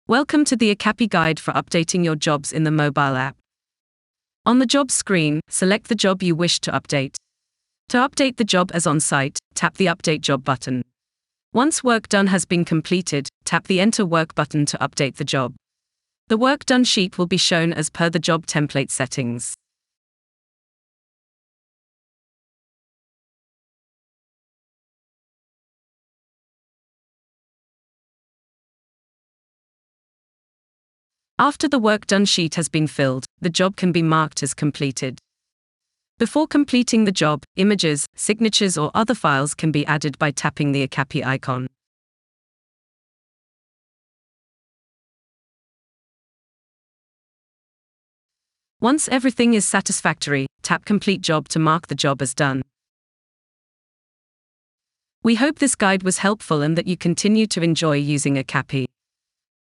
Welcome to the Okappy guide for updating your jobs in the mobile app. On the Jobs screen, select the job you wish to update. To update the job as on-site, tap the Update Job button. Once work done has been completed, tap the Enter Work button to update the job. The work done sheet will be shown as per the job template settings. After the work done sheet has been filled, the job can be marked as completed. Before completing the job, images, signatures or other files can be added by tapping the Okappy icon. Once everything is satisfactory, tap Complete Job to mark the job as done. We hope this guide was helpful and that you continue to enjoy using Okappy.